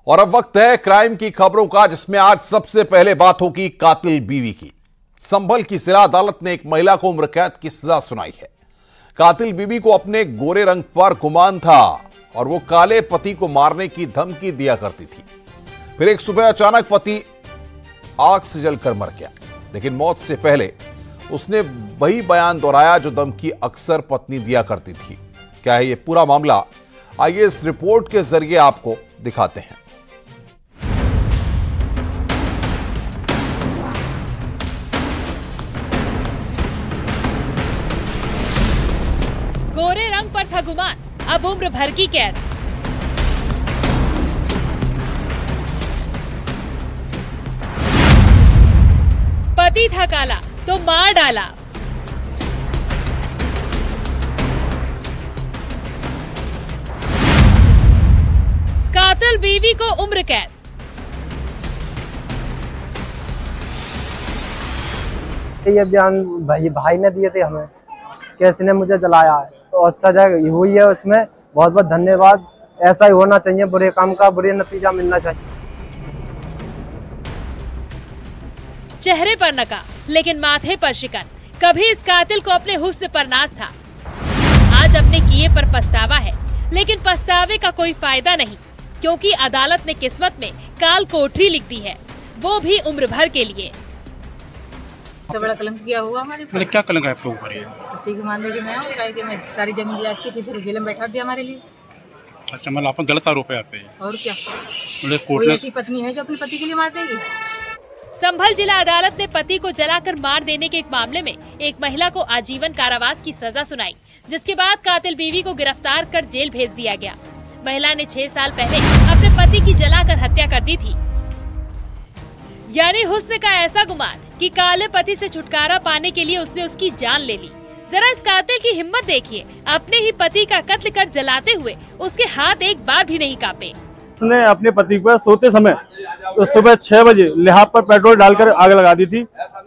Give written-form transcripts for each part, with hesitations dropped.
और अब वक्त है क्राइम की खबरों का, जिसमें आज सबसे पहले बात होगी कातिल बीवी की। संभल की जिला अदालत ने एक महिला को उम्र कैद की सजा सुनाई है। कातिल बीवी को अपने गोरे रंग पर गुमान था और वो काले पति को मारने की धमकी दिया करती थी। फिर एक सुबह अचानक पति आग से जलकर मर गया, लेकिन मौत से पहले उसने वही बयान दोहराया जो धमकी अक्सर पत्नी दिया करती थी। क्या है ये पूरा मामला, आइए इस रिपोर्ट के जरिए आपको दिखाते हैं। गोरे रंग पर था गुमान, अब उम्र भर की कैद। पति था काला तो मार डाला। कातिल बीवी को उम्र कैद। ये बयान भाई ने दिए थे हमें, कैसे ने मुझे जलाया है और सजा हुई है उसमें। बहुत बहुत धन्यवाद। ऐसा ही होना चाहिए, बुरे काम का बुरे नतीजा मिलना चाहिए। चेहरे पर नकाब लेकिन माथे पर शिकन, कभी इस कातिल को अपने हुस्न पर नाज था। आज अपने किए पर पछतावा है, लेकिन पछतावे का कोई फायदा नहीं, क्योंकि अदालत ने किस्मत में काल कोठरी लिख दी है, वो भी उम्र भर के लिए। सबसे बड़ा कलंक किया हुआ हमारे ऊपर। क्या कलंक है आपके ऊपर? पति के मामले की मैं मैं सारी जमीन जायदाद के पीछे जेल में बैठा दिया हमारे लिए। अच्छा, मतलब आप गलत आरोप है आते हैं। और क्या, कोर्ट कोई ने ऐसी पत्नी है जो अपने पति के लिए मार देगी? संभल जिला अदालत ने पति को जलाकर मार देने के एक मामले में एक महिला को आजीवन कारावास की सजा सुनाई, जिसके बाद कातिल बीवी को गिरफ्तार कर जेल भेज दिया गया। महिला ने 6 साल पहले अपने पति की जलाकर हत्या कर दी थी। यानी हुस्न का ऐसा गुमान कि काले पति से छुटकारा पाने के लिए उसने उसकी जान ले ली। जरा इस कातिल की हिम्मत देखिए, अपने ही पति का कत्ल कर जलाते हुए उसके हाथ एक बार भी नहीं कांपे। उसने अपने पति पर सोते समय तो सुबह 6 बजे लिहाफ पर पेट्रोल डालकर आग लगा दी थी।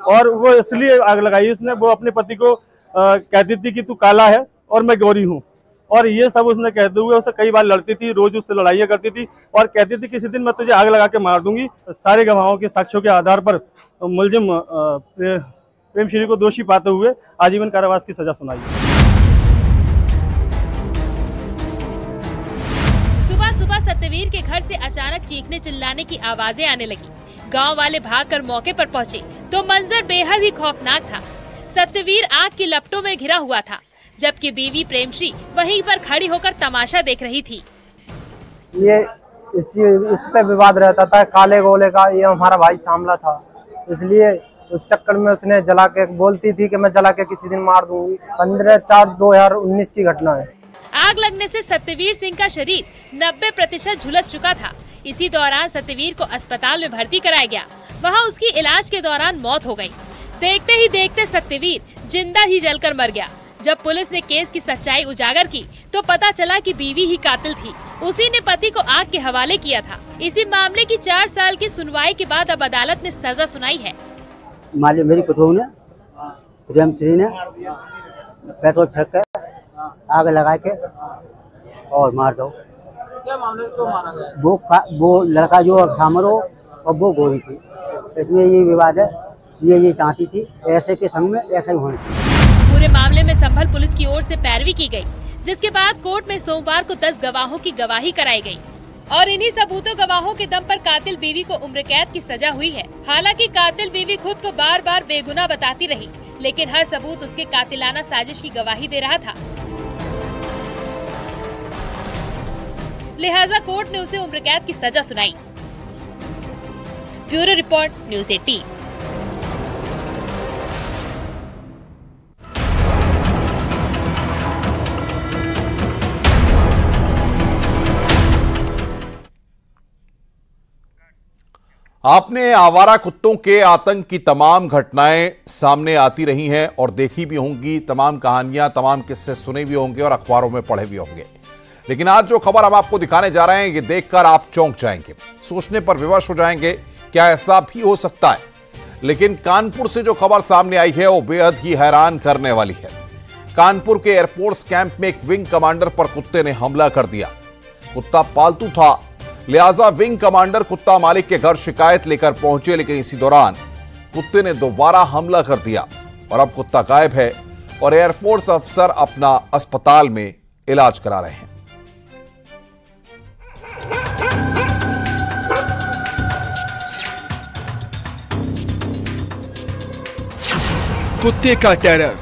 और वो इसलिए आग लगाई उसने, वो अपने पति को कहती थी कि तू काला है और मैं गोरी हूँ। और ये सब उसने कहते हुए उससे कई बार लड़ती थी, रोज उससे लड़ाइयाँ करती थी और कहती थी किसी दिन मैं तुझे आग लगा के मार दूंगी। सारे गवाहों के साक्ष्यों के आधार पर मुलजिम प्रेमश्री को दोषी पाते हुए आजीवन कारावास की सजा सुनाई। सुबह सुबह सत्यवीर के घर से अचानक चीखने चिल्लाने की आवाजें आने लगी। गांव वाले भागकर मौके पर पहुंचे तो मंजर बेहद ही खौफनाक था। सत्यवीर आग की लपटों में घिरा हुआ था, जबकि बीवी प्रेमश्री वहीं पर खड़ी होकर तमाशा देख रही थी। ये इस पे विवाद रहता था काले गोले का। ये हमारा भाई सामला था, इसलिए उस चक्कर में उसने जला के बोलती थी कि मैं जला के किसी दिन मार दूंगी। 15/4/2019 की घटना है। आग लगने से सत्यवीर सिंह का शरीर 90% झुलस चुका था। इसी दौरान सत्यवीर को अस्पताल में भर्ती कराया गया। वहां उसकी इलाज के दौरान मौत हो गई। देखते ही देखते सत्यवीर जिंदा ही जलकर मर गया। जब पुलिस ने केस की सच्चाई उजागर की तो पता चला कि बीवी ही कातिल थी। उसी ने पति को आग के हवाले किया था। इसी मामले की 4 साल की सुनवाई के बाद अब अदालत ने सजा सुनाई है। मेरी पतोह ने प्रेमश्री ने पेट्रोल छिड़क कर आग लगा के और मार दो। क्या मामले को मारा गया? वो लड़का जो शामर हो और वो गोरी थी। इसमें ये विवाद है। ये चाहती थी ऐसे के संग में ऐसा ही होना चाहिए। पूरे मामले में संभल पुलिस की ओर से पैरवी की गई, जिसके बाद कोर्ट में सोमवार को 10 गवाहों की गवाही कराई गई और इन्हीं सबूतों गवाहों के दम पर कातिल बीवी को उम्र कैद की सजा हुई है। हालांकि कातिल बीवी खुद को बार बार बेगुनाह बताती रही, लेकिन हर सबूत उसके कातिलाना साजिश की गवाही दे रहा था। लिहाजा कोर्ट ने उसे उम्र कैद की सजा सुनाई। Bureau report, news 18। आपने आवारा कुत्तों के आतंक की तमाम घटनाएं सामने आती रही हैं और देखी भी होंगी। तमाम कहानियां, तमाम किस्से सुने भी होंगे और अखबारों में पढ़े भी होंगे। लेकिन आज जो खबर हम आपको दिखाने जा रहे हैं, ये देखकर आप चौंक जाएंगे, सोचने पर विवश हो जाएंगे, क्या ऐसा भी हो सकता है। लेकिन कानपुर से जो खबर सामने आई है वो बेहद ही हैरान करने वाली है। कानपुर के एयरफोर्स कैंप में एक विंग कमांडर पर कुत्ते ने हमला कर दिया। कुत्ता पालतू था, लिहाजा विंग कमांडर कुत्ता मालिक के घर शिकायत लेकर पहुंचे, लेकिन इसी दौरान कुत्ते ने दोबारा हमला कर दिया और अब कुत्ता गायब है और एयरफोर्स अफसर अपना अस्पताल में इलाज करा रहे हैं। कुत्ते का टेरर,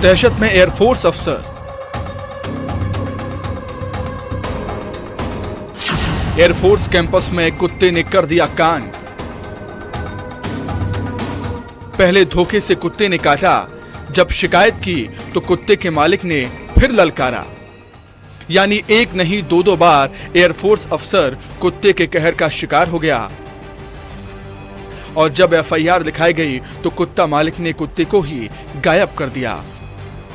दहशत में एयरफोर्स अफसर। एयरफोर्स कैंपस में कुत्ते ने कर दिया कांड। पहले धोखे से कुत्ते ने काटा, जब शिकायत की तो कुत्ते के मालिक ने फिर ललकारा। यानी एक नहीं दो बार एयरफोर्स अफसर कुत्ते के कहर का शिकार हो गया और जब एफआईआर लिखाई गई तो कुत्ता मालिक ने कुत्ते को ही गायब कर दिया।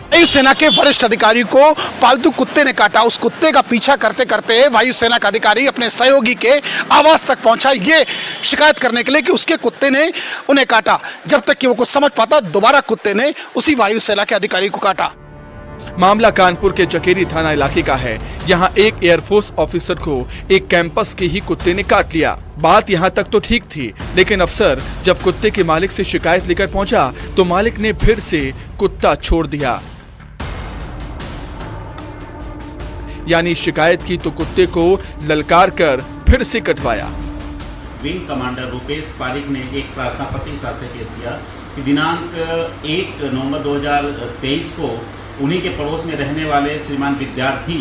वायुसेना के वरिष्ठ अधिकारी को पालतू कुत्ते ने काटा। उस कुत्ते का पीछा करते करते वायुसेना का अधिकारी अपने सहयोगी के आवास तक पहुंचा, ये शिकायत करने के लिए कि उसके कुत्ते ने उन्हें काटा। जब तक कि वो कुछ समझ पाता, दोबारा कुत्ते ने उसी वायुसेना के अधिकारी को काटा। मामला कानपुर के चकेरी थाना इलाके का है। यहाँ एक एयरफोर्स ऑफिसर को एक कैंपस के ही कुत्ते ने काट लिया। बात यहाँ तक तो ठीक थी, लेकिन अफसर जब कुत्ते के मालिक से शिकायत लेकर पहुंचा तो मालिक ने फिर से कुत्ता छोड़ दिया। यानी शिकायत की तो कुत्ते को ललकार कर फिर से कटवाया। विंग कमांडर रुपेश पारिक ने एक प्रार्थना पत्र शासित किया कि दिनांक 1 नवंबर 2023 को उन्हीं के पड़ोस में रहने वाले श्रीमान विद्यार्थी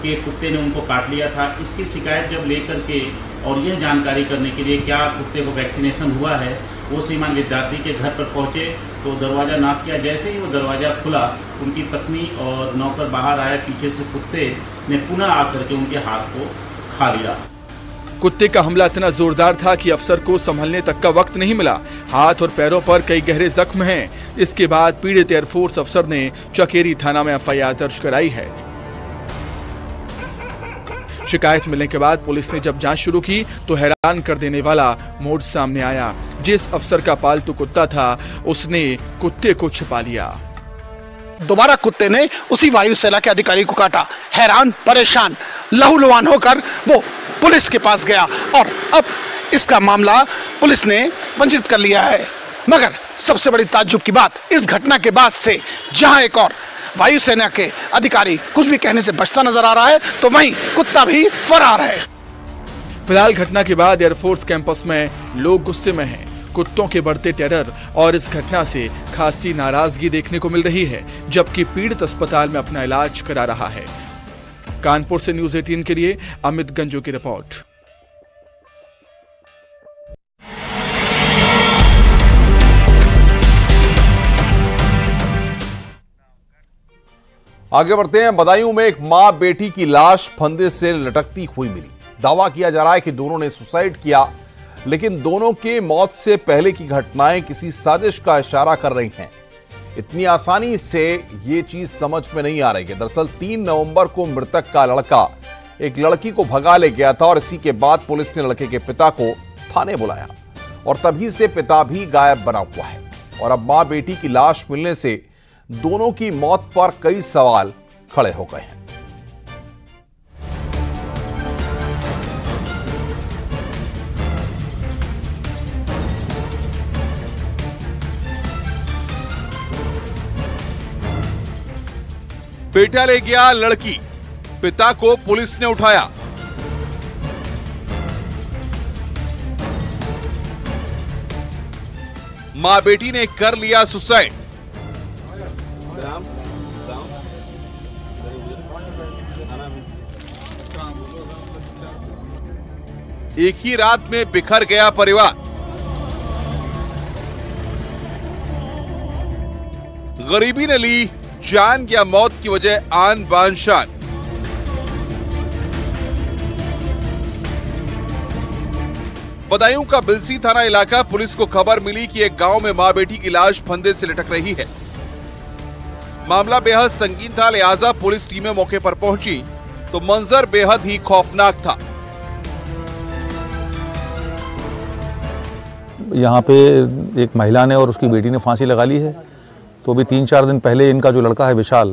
के कुत्ते ने उनको काट लिया था। इसकी शिकायत जब लेकर के और यह जानकारी करने के लिए क्या कुत्ते को वैक्सीनेशन हुआ है, वो श्रीमान विद्यार्थी के घर पर पहुंचे तो दरवाज़ा नॉक किया। जैसे ही वो दरवाज़ा खुला, उनकी पत्नी और नौकर बाहर आया। पीछे से कुत्ते ने पुनः आकर के उनके हाथ को खा लिया। कुत्ते का हमला इतना जोरदार था कि अफसर को संभलने तक का वक्त नहीं मिला। हाथ और पैरों पर कई गहरे जख्म हैं। इसके बाद पीड़ित एयरफोर्स अफसर ने चकेरी थाना में एफआईआर दर्ज कराई है। शिकायत मिलने के बाद पुलिस ने जब जांच शुरू की तो हैरान कर देने वाला मोड़ सामने आया। जिस अफसर का पालतू कुत्ता था, उसने कुत्ते को छिपा लिया। दोबारा कुत्ते ने उसी वायुसेना के अधिकारी को काटा। हैरान, परेशान, लहूलुहान होकर वो पुलिस के पास गया और अब इसका मामला पुलिस ने पंजीकृत कर लिया है। मगर सबसे बड़ी ताज्जुब की बात, इस घटना के बाद से जहां एक और वायुसेना के अधिकारी कुछ भी कहने से बचता नजर आ रहा है, तो वहीं कुत्ता भी फरार है। फिलहाल घटना के बाद एयरफोर्स कैंपस में लोग गुस्से में हैं। कुत्तों के बढ़ते टेरर और इस घटना से खासी नाराजगी देखने को मिल रही है, जबकि पीड़ित अस्पताल में अपना इलाज करा रहा है। कानपुर से न्यूज़ 18 के लिए अमित गंजू की रिपोर्ट। आगे बढ़ते हैं। बदायूं में एक मां बेटी की लाश फंदे से लटकती हुई मिली। दावा किया जा रहा है कि दोनों ने सुसाइड किया, लेकिन दोनों के मौत से पहले की घटनाएं किसी साजिश का इशारा कर रही हैं। इतनी आसानी से ये चीज समझ में नहीं आ रही है। दरअसल 3 नवंबर को मृतक का लड़का एक लड़की को भगा ले गया था और इसी के बाद पुलिस ने लड़के के पिता को थाने बुलाया और तभी से पिता भी गायब बना हुआ है। और अब मां बेटी की लाश मिलने से दोनों की मौत पर कई सवाल खड़े हो गए हैं। बेटा ले गया लड़की, पिता को पुलिस ने उठाया। मां बेटी ने कर लिया सुसाइड। एक ही रात में बिखर गया परिवार। गरीबी ने ली जान या मौत की वजह आन बान शान। बदायूं का बिलसी थाना इलाका, पुलिस को खबर मिली कि एक गांव में मां बेटी की लाश फंदे से लटक रही है। मामला बेहद संगीन था, लिहाजा पुलिस टीमें मौके पर पहुंची तो मंजर बेहद ही खौफनाक था। यहाँ पे एक महिला ने और उसकी बेटी ने फांसी लगा ली है। तो अभी 3-4 दिन पहले इनका जो लड़का है विशाल,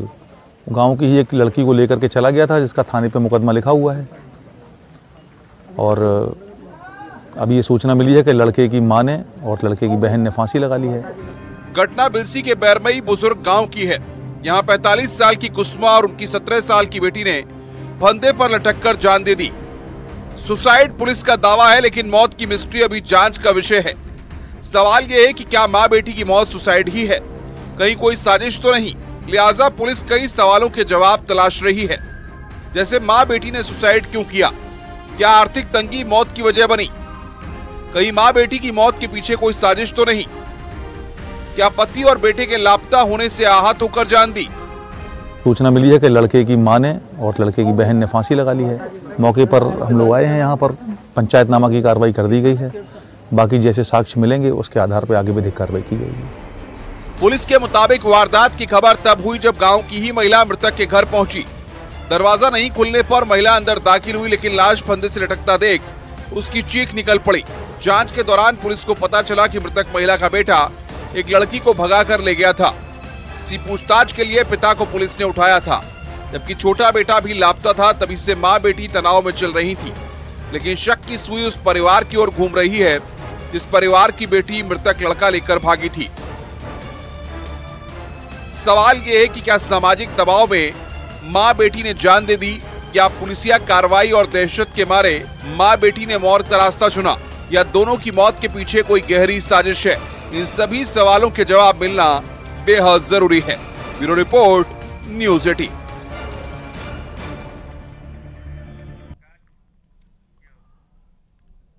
गांव की ही एक लड़की को लेकर के चला गया था, जिसका थाने पे मुकदमा लिखा हुआ है। और अभी ये सूचना मिली है कि लड़के की मां ने और लड़के की बहन ने फांसी लगा ली है। घटना बिलसी के बैरमई बुजुर्ग गांव की है। यहाँ 45 साल की कुसुमा और उनकी 17 साल की बेटी ने फंदे पर लटककर जान दे दी। सुसाइड पुलिस का दावा है, लेकिन मौत की मिस्ट्री अभी जांच का विषय है। सवाल ये है कि क्या मां बेटी की मौत सुसाइड ही है, कहीं कोई साजिश तो नहीं। लिहाजा पुलिस कई सवालों के जवाब तलाश रही है, जैसे मां बेटी ने सुसाइड क्यों किया, क्या आर्थिक तंगी मौत की वजह बनी, कहीं मां बेटी की मौत के पीछे कोई साजिश तो नहीं, क्या पति और बेटे के लापता होने से आहत होकर जान दी। सूचना मिली है कि लड़के की मां ने और लड़के की बहन ने फांसी लगा ली है। मौके पर हम लोग आए हैं, यहाँ पर पंचायतनामा की कार्रवाई कर दी गई है। बाकी जैसे साक्ष्य मिलेंगे उसके आधार पर आगे विधिक कार्रवाई की जाएगी। पुलिस के मुताबिक वारदात की खबर तब हुई जब गांव की ही महिला मृतक के घर पहुंची। दरवाजा नहीं खुलने पर महिला अंदर दाखिल हुई, लेकिन लाश फंदे से लटकता देख उसकी चीख निकल पड़ी। जांच के दौरान पुलिस को पता चला कि मृतक महिला का बेटा एक लड़की को भगाकर ले गया था। इसी पूछताछ के लिए पिता को पुलिस ने उठाया था, जबकि छोटा बेटा भी लापता था। तभी से मां बेटी तनाव में चल रही थी, लेकिन शक की सुई उस परिवार की ओर घूम रही है जिस परिवार की बेटी मृतक लड़का लेकर भागी थी। सवाल ये है कि क्या सामाजिक दबाव में मां बेटी ने जान दे दी, या पुलिसिया कार्रवाई और दहशत के मारे मां बेटी ने मौत का रास्ता चुना, या दोनों की मौत के पीछे कोई गहरी साजिश है। इन सभी सवालों के जवाब मिलना बेहद जरूरी है। Bureau report, news 18।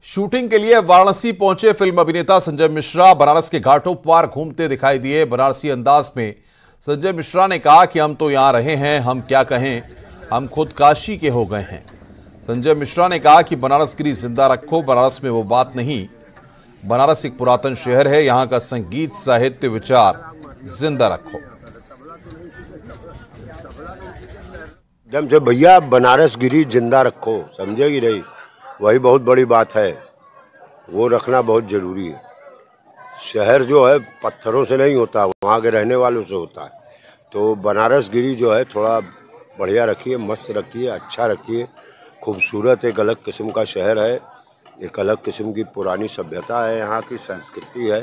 शूटिंग के लिए वाराणसी पहुंचे फिल्म अभिनेता संजय मिश्रा बनारस के घाटों पर घूमते दिखाई दिए। बनारसी अंदाज में संजय मिश्रा ने कहा कि हम तो यहां रहे हैं, हम क्या कहें, हम खुद काशी के हो गए हैं। संजय मिश्रा ने कहा कि बनारस गिरी जिंदा रखो, बनारस में वो बात नहीं। बनारस एक पुरातन शहर है, यहाँ का संगीत, साहित्य, विचार जिंदा रखो। जब भैया बनारस गिरी जिंदा रखो, समझेगी नहीं, वही बहुत बड़ी बात है। वो रखना बहुत जरूरी है। शहर जो है पत्थरों से नहीं होता, वहाँ के रहने वालों से होता है। तो बनारस गिरी जो है थोड़ा बढ़िया रखिए, मस्त रखिए, अच्छा रखिए। खूबसूरत एक अलग किस्म का शहर है, एक अलग किस्म की पुरानी सभ्यता है, यहाँ की संस्कृति है,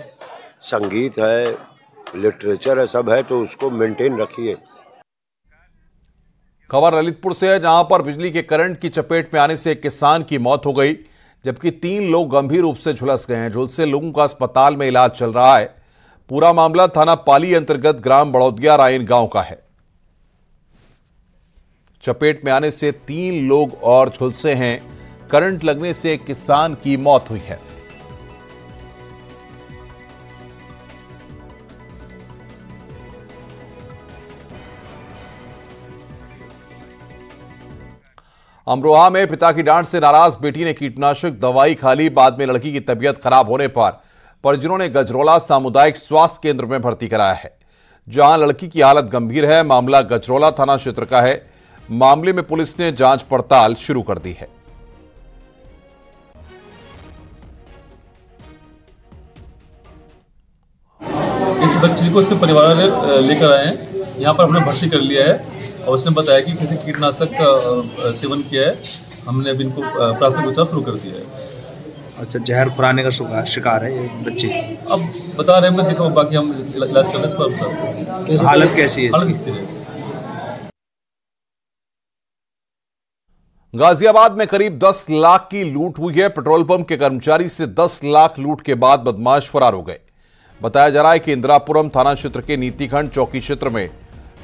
संगीत है, लिटरेचर है, सब है, तो उसको मेंटेन रखिए। खबर ललितपुर से है, जहां पर बिजली के करंट की चपेट में आने से एक किसान की मौत हो गई, जबकि 3 लोग गंभीर रूप से झुलस गए हैं। झुलसे लोगों का अस्पताल में इलाज चल रहा है। पूरा मामला थाना पाली अंतर्गत ग्राम बड़ौदिया रायन गांव का है। चपेट में आने से 3 लोग और झुलसे हैं। करंट लगने से एक किसान की मौत हुई है। अमरोहा में पिता की डांट से नाराज बेटी ने कीटनाशक दवाई खा ली। बाद में लड़की की तबीयत खराब होने पर परिजनों ने गजरोला सामुदायिक स्वास्थ्य केंद्र में भर्ती कराया है, जहां लड़की की हालत गंभीर है। मामला गजरोला थाना क्षेत्र का है। मामले में पुलिस ने जांच पड़ताल शुरू कर दी है। इस बच्ची को उसके परिवार लेकर आए हैं, यहाँ पर हमने भर्ती कर लिया है और उसने बताया कि किसी कीटनाशक का सेवन किया है। हमने अभी इनको प्राथमिक उपचार शुरू कर दिया है। अच्छा, जहर खुराने का शिकार है ये बच्ची। अब बता रहे हैं, देखो बाकी हम इलाज करने से बताते हैं। हालत कैसी है? हालत स्थिर है। गाजियाबाद में करीब 10 लाख की लूट हुई है। पेट्रोल पंप के कर्मचारी से 10 लाख लूट के बाद बदमाश फरार हो गए। बताया जा रहा है कि इंदिरापुरम थाना क्षेत्र के नीतिखंड चौकी क्षेत्र में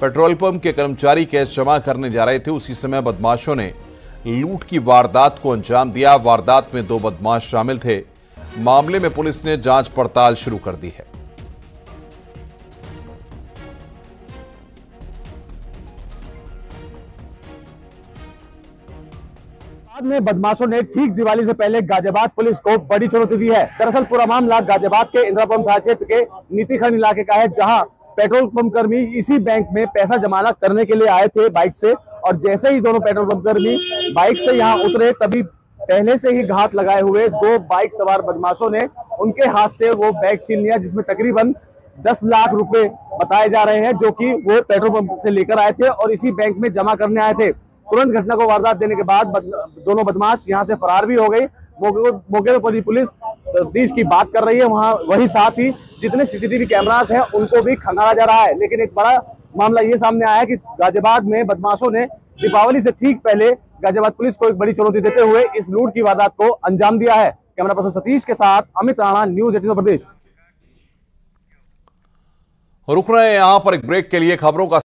पेट्रोल पंप के कर्मचारी कैश जमा करने जा रहे थे। उसी समय बदमाशों ने लूट की वारदात को अंजाम दिया। वारदात में 2 बदमाश शामिल थे। मामले में पुलिस ने जांच पड़ताल शुरू कर दी है। बाद में बदमाशों ने ठीक दिवाली से पहले गाजियाबाद पुलिस को बड़ी चुनौती दी है। दरअसल पूरा मामला गाजियाबाद के इंदिरापुरम थाना क्षेत्र के नीतिखंड इलाके का है, जहां पेट्रोल पंप कर्मी इसी बैंक में पैसा जमा करने के लिए आए थे बाइक से, और जैसे ही दोनों पेट्रोल पंप कर्मी बाइक से यहां उतरे, तभी पहले से ही घात लगाए हुए 2 बाइक सवार बदमाशों ने उनके हाथ से वो बैग छीन लिया, जिसमें तकरीबन 10 लाख रुपए बताए जा रहे हैं, जो कि वो पेट्रोल पंप से लेकर आए थे और इसी बैंक में जमा करने आए थे। तुरंत घटना को वारदात देने के बाद दोनों बदमाश यहां से फरार भी हो गई। मौके पर पुलिस तफ्तीश की बात कर रही है। वही साथ ही जितने सीसीटीवी कैमरास हैं उनको भी खंगाला जा रहा है। लेकिन एक बड़ा मामला ये सामने आया है कि गाजियाबाद में बदमाशों ने दीपावली से ठीक पहले गाजियाबाद पुलिस को एक बड़ी चुनौती देते हुए इस लूट की वारदात को अंजाम दिया है। कैमरा पर्सन सतीश के साथ अमित राणा, न्यूज़ 18 उत्तर प्रदेश। रुक रहे हैं यहां पर एक ब्रेक के लिए। खबरों का